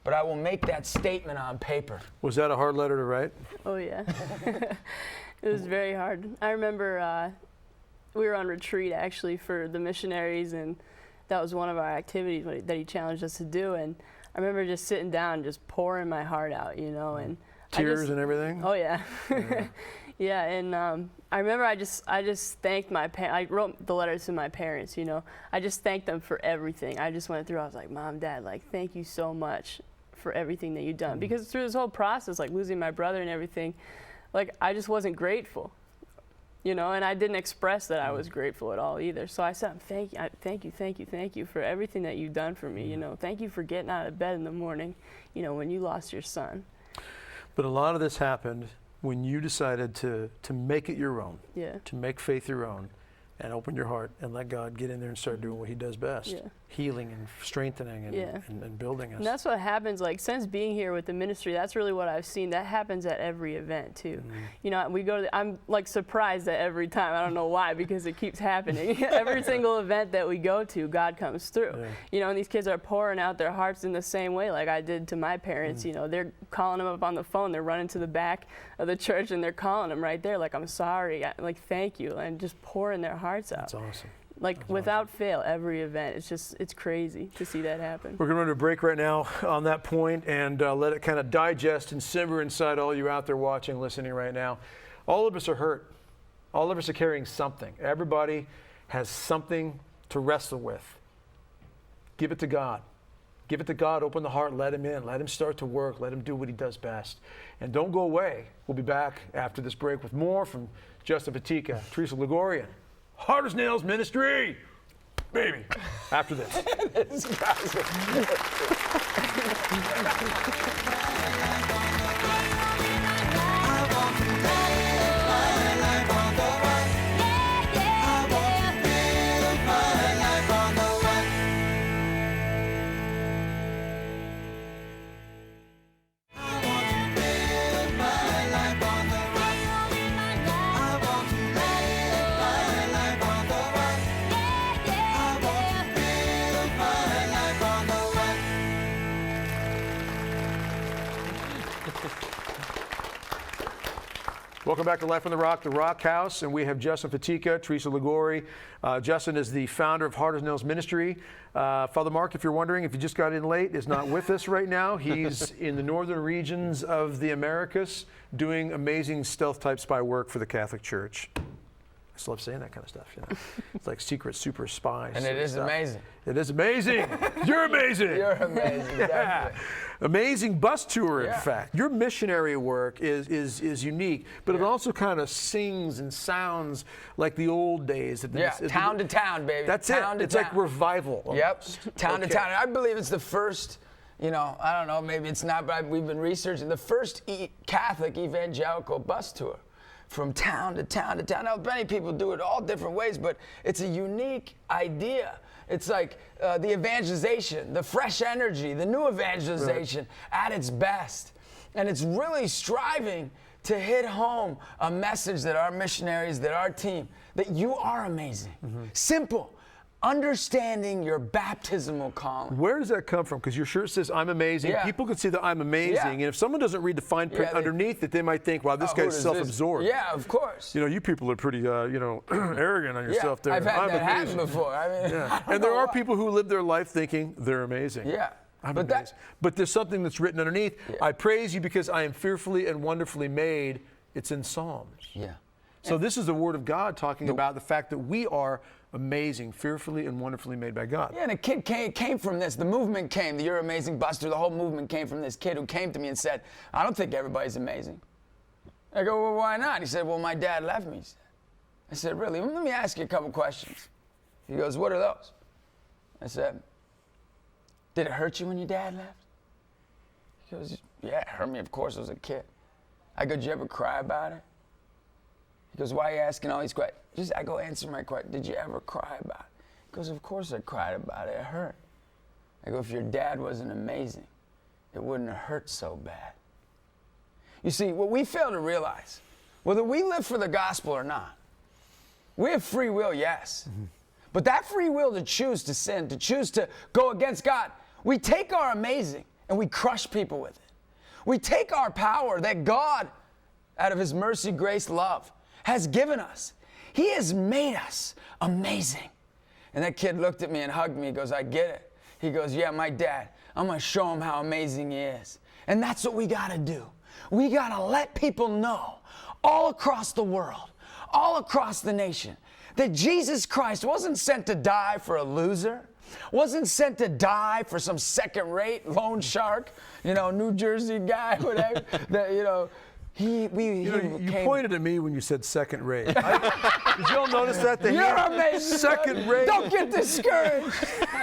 but I will make that statement on paper. Was that a hard letter to write? Oh, yeah. It was very hard. I remember we were on retreat, actually, for the missionaries, and that was one of our activities that he challenged us to do. And I remember just sitting down and just pouring my heart out, you know, and tears and everything? Oh, yeah. Yeah, and I remember I just thanked my parents. I wrote the letters to my parents, you know. I just thanked them for everything. I just went through, I was like, Mom, Dad, like, thank you so much for everything that you've done. Because through this whole process, like losing my brother and everything, like, I just wasn't grateful, you know, and I didn't express that I was grateful at all either. So I said, thank you for everything that you've done for me, you know. Thank you for getting out of bed in the morning, you know, when you lost your son. But a lot of this happened when you decided to make it your own, to make faith your own, and open your heart and let God get in there and start doing what he does best, healing and strengthening and building us. And that's what happens, like, since being here with the ministry, that's really what I've seen. That happens at every event, too. You know, we go to I'm, like, surprised at every time. I don't know why, because it keeps happening. Every single event that we go to, God comes through. You know, and these kids are pouring out their hearts in the same way like I did to my parents. You know, they're calling them up on the phone. They're running to the back of the church, and they're calling them right there, like, I'm sorry, like, thank you, and just pouring their hearts out. That's awesome. Like, without fail, every event. It's crazy to see that happen. We're going to run to a break right now on that point and let it kind of digest and simmer inside all you out there watching, listening right now. All of us are hurt. All of us are carrying something. Everybody has something to wrestle with. Give it to God. Give it to God. Open the heart. Let him in. Let him start to work. Let him do what he does best. And don't go away. We'll be back after this break with more from Justin Fatica, Teresa Ligorian, Hard as Nails Ministry, baby. After this. Welcome back to Life on the Rock House, and we have Justin Fatica, Teresa Ligori. Justin is the founder of Hard as Nails Ministry. Father Mark, if you're wondering, if you just got in late, is not with us right now. He's in the northern regions of the Americas doing amazing stealth-type spy work for the Catholic Church. I just love saying that kind of stuff. You know? It's like secret super spies. And it is amazing. It is amazing. You're amazing. You're amazing. Definitely. Amazing bus tour, in fact. Your missionary work is unique, but it also kind of sings and sounds like the old days. Town to town, baby. That's town it. It's like revival. Almost. Yep. Town to town. And I believe it's the first, you know, I don't know, maybe it's not, but we've been researching the first Catholic evangelical bus tour. From town to town to town. Now, many people do it all different ways, but it's a unique idea. It's like the evangelization, the fresh energy, the new evangelization at its best. And it's really striving to hit home a message that our missionaries, that our team, that you are amazing. Simple. Understanding your baptismal calling. Where does that come from? Because your shirt says, I'm amazing. People can see that I'm amazing. And if someone doesn't read the fine print underneath it, they might think, wow, this guy's self-absorbed. Yeah, of course. You know, you people are pretty, you know, arrogant on yourself there. I've had that happen before. I mean, and there are people who live their life thinking they're amazing. But there's something that's written underneath. I praise you because I am fearfully and wonderfully made. It's in Psalms. So this is the Word of God talking about the fact that we are amazing, fearfully and wonderfully made by God. Yeah, and a kid came from this. The movement came, the You're Amazing Buster, the whole movement came from this kid who came to me and said, I don't think everybody's amazing. I go, well, why not? He said, well, my dad left me. I said, really? Let me ask you a couple questions. He goes, what are those? I said, did it hurt you when your dad left? He goes, yeah, it hurt me, of course, I was a kid. I go, did you ever cry about it? He goes, why are you asking all these questions? I go, answer my question. Did you ever cry about it? He goes, of course I cried about it. It hurt. I go, if your dad wasn't amazing, it wouldn't have hurt so bad. You see, what we fail to realize, whether we live for the gospel or not, we have free will, yes. But that free will to choose to sin, to choose to go against God, we take our amazing and we crush people with it. We take our power that God, out of his mercy, grace, love, has given us. He has made us amazing. And that kid looked at me and hugged me. He goes, I get it. He goes, yeah, my dad, I'm going to show him how amazing he is. And that's what we got to do. We got to let people know all across the world, all across the nation, that Jesus Christ wasn't sent to die for a loser, wasn't sent to die for some second-rate loan shark, New Jersey guy, whatever, that, You pointed at me when you said second rate. Did you all notice that? You're amazing. Second rate. Don't get discouraged.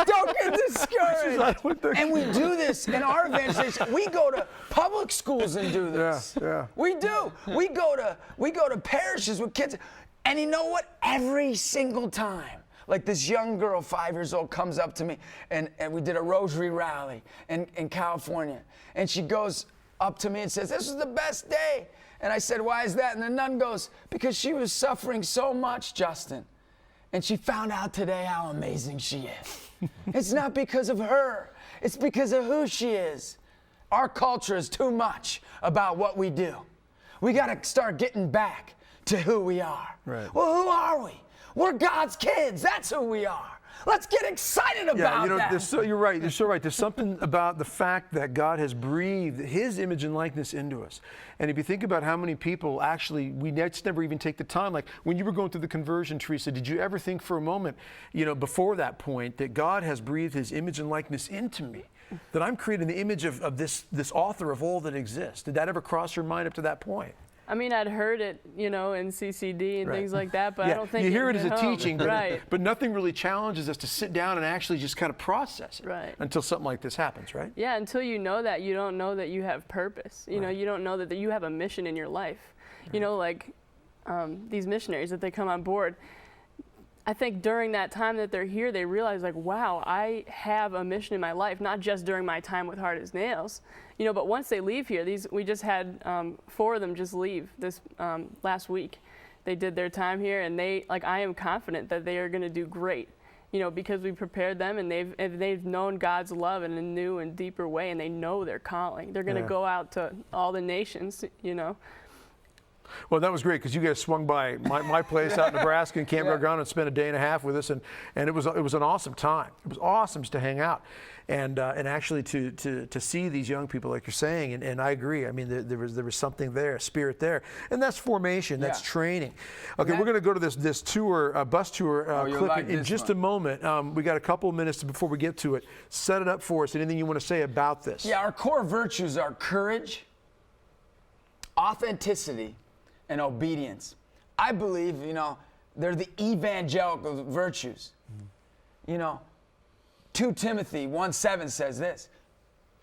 Don't get discouraged. And we do this in our evangelization. We go to public schools and do this. Yeah. We do. We go to parishes with kids. And you know what? Every single time, like this young girl, 5 years old, comes up to me, and we did a rosary rally in California. And she goes up to me and says, this is the best day. And I said, why is that? And the nun goes, because she was suffering so much, Justin. And she found out today how amazing she is. It's not because of her. It's because of who she is. Our culture is too much about what we do. We got to start getting back to who we are. Right. Well, who are we? We're God's kids. That's who we are. Let's get excited about that. You're right. You're so right. There's something about the fact that God has breathed his image and likeness into us. And if you think about how many people actually, we just never even take the time. Like when you were going through the conversion, Teresa, did you ever think for a moment, before that point, that God has breathed his image and likeness into me? That I'm creating the image of this author of all that exists. Did that ever cross your mind up to that point? I mean, I'd heard it, in CCD and things like that, but I don't think you hear it as a teaching, right. but nothing really challenges us to sit down and actually just kind of process it until something like this happens, right? Yeah, until you know that, you don't know that you have purpose. You don't know that you have a mission in your life. These missionaries that they come on board, I think during that time that they're here, they realize wow, I have a mission in my life, not just during my time with Hard as Nails, but once they leave here, we just had 4 of them just leave this last week. They did their time here, and I am confident that they are going to do great, because we prepared them, and they've known God's love in a new and deeper way, and they know their calling. They're going to go out to all the nations, Well, that was great because you guys swung by my place out in Nebraska in Camp Gargano and spent a day and a half with us, and it was an awesome time. It was awesome just to hang out and actually to see these young people like you're saying, and I agree. I mean, there was something there, a spirit there, and that's formation, that's training. Okay, we're going to go to this tour, bus tour clip in just a moment. We got a couple of minutes before we get to it. Set it up for us. Anything you want to say about this? Yeah, our core virtues are courage, authenticity, and obedience. I believe, they're the evangelical virtues. 2 Timothy 1:7 says this,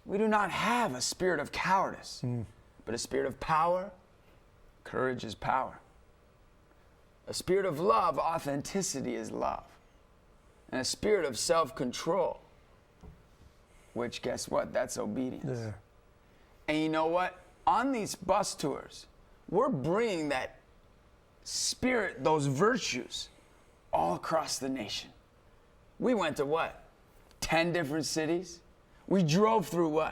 we do not have a spirit of cowardice, but a spirit of power. Courage is power. A spirit of love, authenticity is love. And a spirit of self-control, which guess what? That's obedience. Yeah. And you know what? On these bus tours, we're bringing that spirit, those virtues, all across the nation. We went to 10 different cities? We drove through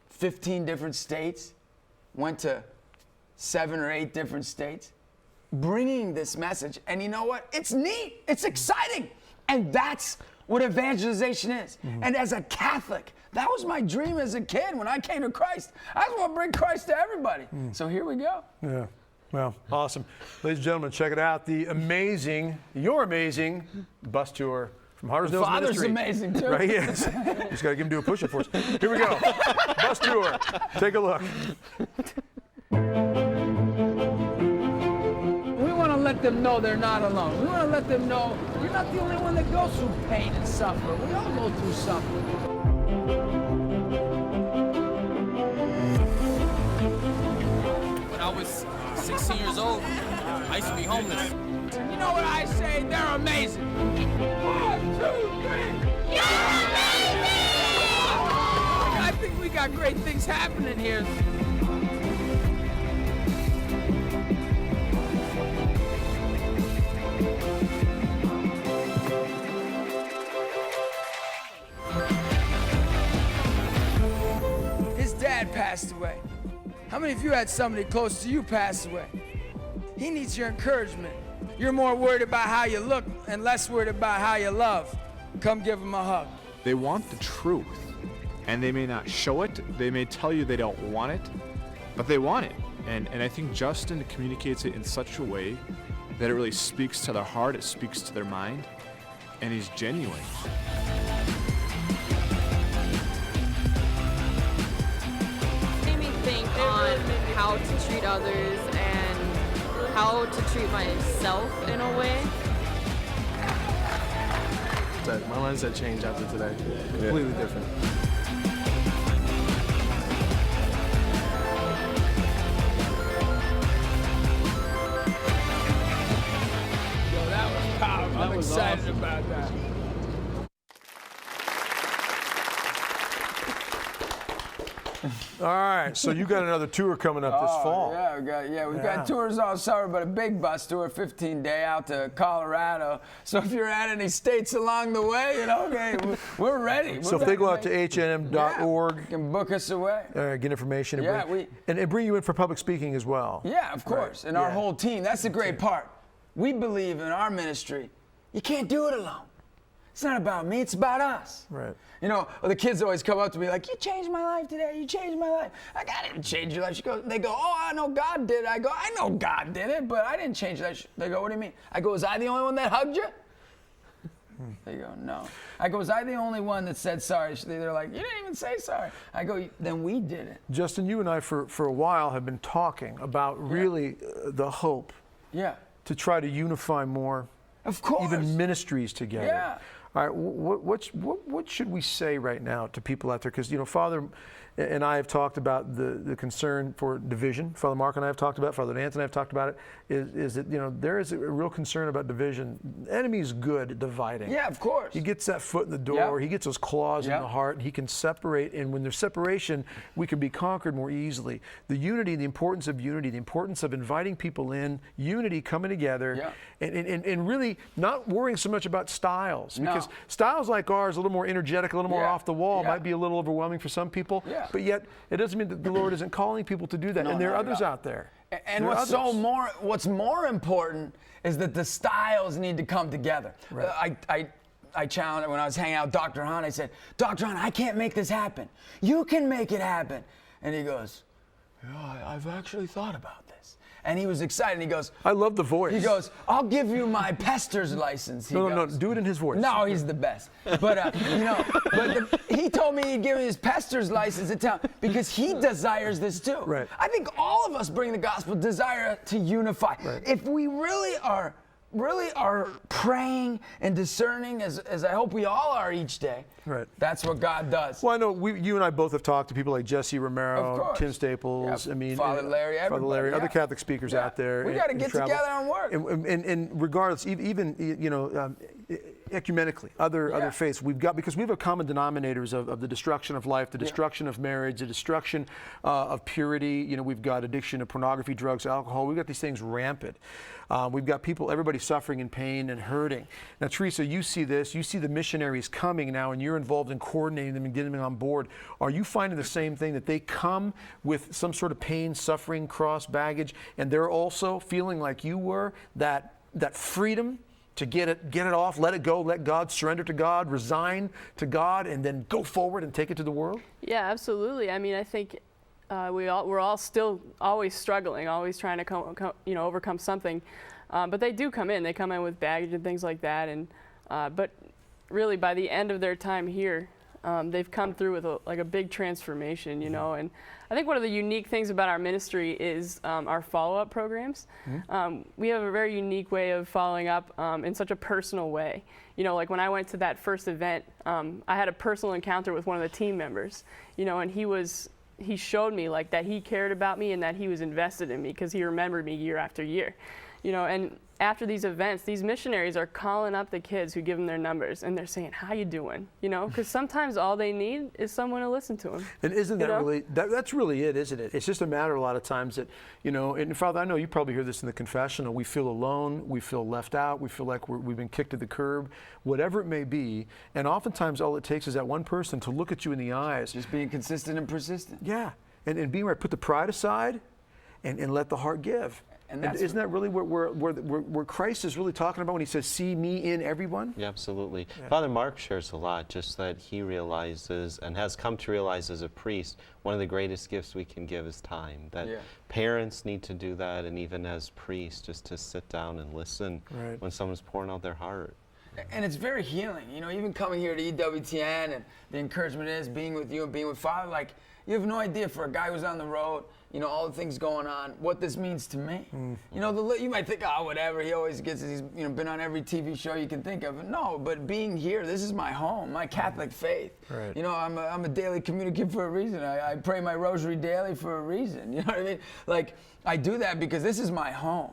15 different states? Went to 7 or 8 different states? Bringing this message. And you know what? It's neat. It's exciting. And that's what evangelization is. And as a Catholic, that was my dream as a kid when I came to Christ. I just want to bring Christ to everybody. So here we go. Yeah. Well, awesome. Ladies and gentlemen, check it out. Your amazing bus tour from Hard as Nails Ministry. Father's amazing, too. Right, yes. Just got to give him to a push-up for us. Here we go. Bus tour. Take a look. them know they're not alone. We want to let them know you're not the only one that goes through pain and suffering. We all go through something. When I was 16 years old, I used to be homeless. You know what I say? They're amazing. 1, 2, 3. You're amazing! I think we got great things happening here. His dad passed away. How many of you had somebody close to you pass away? He needs your encouragement. You're more worried about how you look and less worried about how you love. Come give him a hug. They want the truth, and they may not show it. They may tell you they don't want it, but they want it. And I think Justin communicates it in such a way that it really speaks to their heart, it speaks to their mind, and he's genuine. Made me think on how to treat others and how to treat myself in a way. My mindset changed after today. Completely different. Yo, that was powerful. I'm excited about that. All right, so you got another tour coming up this fall. Yeah, we've got tours all summer, but a big bus tour, 15-day out to Colorado. So if you're at any states along the way, okay, we're ready. So if they go out to HANM.org, you can book us away. Get information Yeah, and bring you in for public speaking as well. Yeah, of course, and our whole team. That's the great part. We believe in our ministry. You can't do it alone. It's not about me, it's about us. Right. The kids always come up to me like, you changed my life today, you changed my life. I didn't change your life. They go, oh, I know God did it. I go, I know God did it, but I didn't change that. They go, what do you mean? I go, was I the only one that hugged you? They go, no. I go, was I the only one that said sorry? They're like, you didn't even say sorry. I go, then we did it. Justin, you and I for a while have been talking about really the hope to try to unify more, of course, even ministries together. Yeah. All right, what should we say right now to people out there? Because, Father and I have talked about the concern for division. Father Mark and I have talked about it. Father Nance and I have talked about it. Is that, there is a real concern about division. The enemy is good at dividing. Yeah, of course. He gets that foot in the door. He gets those claws in the heart. He can separate. And when there's separation, we can be conquered more easily. The unity, the importance of unity, the importance of inviting people in, unity, coming together, and really not worrying so much about styles. Because styles like ours, a little more energetic, a little more off the wall, might be a little overwhelming for some people. But yet, it doesn't mean that the Lord isn't calling people to do that. And there are others out there. And what's more important is that the styles need to come together. Right. I challenged, when I was hanging out with Dr. Hahn, I said, Dr. Hahn, I can't make this happen. You can make it happen. And he goes, yeah, I've actually thought about this. And he was excited. He goes, I love the voice. He goes, I'll give you my pester's license. No, do it in his voice. No, he's the best. But, he told me he'd give me his pester's license in town because he desires this too. Right. I think all of us bring the gospel desire to unify. Right. If we really are praying and discerning, as I hope we all are each day, that's what God does. Well, I know you and I both have talked to people like Jesse Romero, Tim Staples, Father Larry, other Catholic speakers out there. We got to get together and work. And regardless, even ecumenically, other faiths, because we have a common denominators of the destruction of life, the destruction of marriage, the destruction of purity. We've got addiction to pornography, drugs, alcohol. We've got these things rampant. We've got everybody suffering in pain and hurting. Now, Teresa, you see this. You see the missionaries coming now, and you're involved in coordinating them and getting them on board. Are you finding the same thing, that they come with some sort of pain, suffering, cross, baggage, and they're also feeling like you were, that freedom to get it off, let it go, let God, surrender to God, resign to God, and then go forward and take it to the world? Yeah, absolutely. I mean, I think we're all still always struggling, always trying to overcome something. But they do come in. They come in with baggage and things like that. And but really, by the end of their time here, they've come through with a big transformation, you know. And I think one of the unique things about our ministry is our follow-up programs. We have a very unique way of following up in such a personal way. You know, like when I went to that first event, I had a personal encounter with one of the team members, you know, and he showed me like that he cared about me and that he was invested in me because he remembered me year after year, you know. And after these events, these missionaries are calling up the kids who give them their numbers, and they're saying, "How you doing?" You know, because sometimes all they need is someone to listen to them. And isn't that really, that's really it, isn't it? It's just a matter a lot of times that, you know, and Father, I know you probably hear this in the confessional, we feel alone, we feel left out, we feel like we've been kicked to the curb, whatever it may be. And oftentimes all it takes is that one person to look at you in the eyes. Just being consistent and persistent. Yeah, and being right, put the pride aside and let the heart give. And isn't that really where Christ is really talking about when he says, see me in everyone? Yeah, absolutely. Yeah. Father Mark shares a lot, just that he realizes and has come to realize as a priest, one of the greatest gifts we can give is time. That parents need to do that, and even as priests, just to sit down and listen when someone's pouring out their heart. And it's very healing. You know, even coming here to EWTN, and the encouragement is being with you and being with Father, like, you have no idea for a guy who's on the road, you know, all the things going on, what this means to me. You know, you might think, oh, whatever, he always gets, he's, you know, been on every TV show you can think of. No, but being here, this is my home, my Catholic faith. You know, I'm a daily communicant for a reason. I pray my rosary daily for a reason. You know what I mean? Like, I do that because this is my home.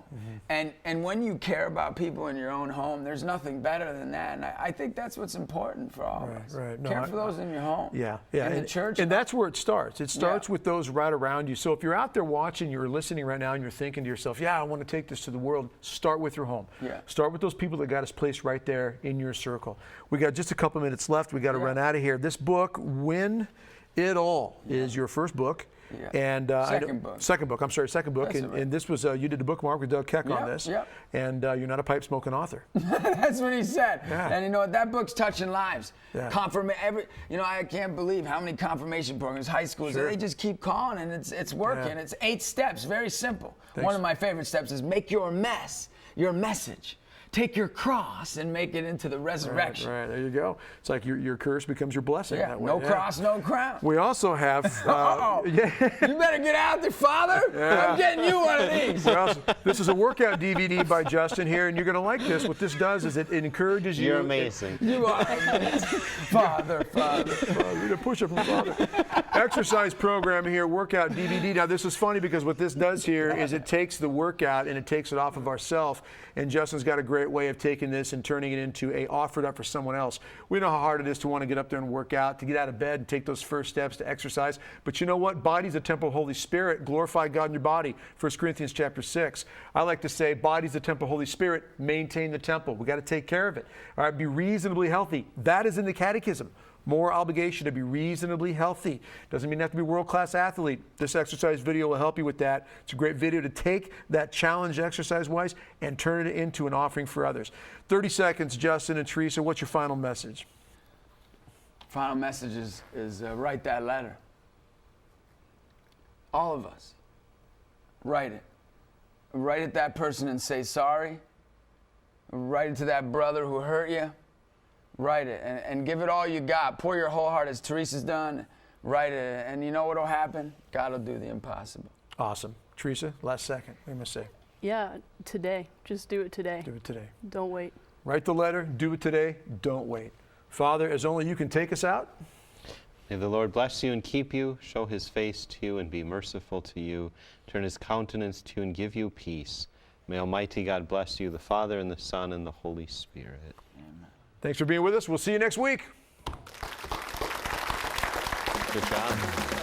And when you care about people in your own home, there's nothing better than that. And I think that's what's important for all of us. No, care for those in your home. Yeah. In the church. And that's where it starts. It starts with those right around you. So if you're out there watching, you're listening right now, and you're thinking to yourself, yeah, I want to take this to the world, start with your home. Start with those people that got us placed right there in your circle. We got just a couple minutes left. We got to run out of here. This book, Win It All, is your first book. And second book. And this was, you did the bookmark with Doug Keck on this. And you're not a pipe smoking author. That's what he said. And you know what? That book's touching lives. You know, I can't believe how many confirmation programs, high schools, they just keep calling, and it's working. It's 8 steps, very simple. One of my favorite steps is make your mess your message. Take your cross and make it into the resurrection. Right, there you go. It's like your curse becomes your blessing. That way. No cross, no crown. We also have... You better get out there, Father. I'm getting you one of these. This is a workout DVD by Justin here, and you're going to like this. What this does is it encourages you. You're amazing. You are amazing. Father. You're a push-up from Father. Exercise program here, workout DVD. Now, this is funny because what this does here is it takes the workout and it takes it off of ourselves. And Justin's got a great way of taking this and turning it into a offered up for someone else. We know how hard it is to want to get up there and work out, to get out of bed and take those first steps to exercise. But you know what? Body's a temple of the Holy Spirit. Glorify God in your body. 1 Corinthians chapter 6. I like to say, body's the temple of the Holy Spirit. Maintain the temple. We got to take care of it. All right, be reasonably healthy. That is in the Catechism. More obligation to be reasonably healthy. Doesn't mean you have to be a world-class athlete. This exercise video will help you with that. It's a great video to take that challenge exercise-wise and turn it into an offering for others. 30 seconds, Justin and Teresa. What's your final message? Final message is write that letter. All of us. Write it. Write it to that person and say sorry. Write it to that brother who hurt you. Write it and give it all you got. Pour your whole heart as Teresa's done. Write it, and you know what will happen? God will do the impossible. Awesome. Teresa, last second. What do you must say? Yeah, today. Just do it today. Do it today. Don't wait. Write the letter. Do it today. Don't wait. Father, as only you can take us out. May the Lord bless you and keep you, show his face to you and be merciful to you, turn his countenance to you and give you peace. May Almighty God bless you, the Father and the Son and the Holy Spirit. Thanks for being with us. We'll see you next week. Good job.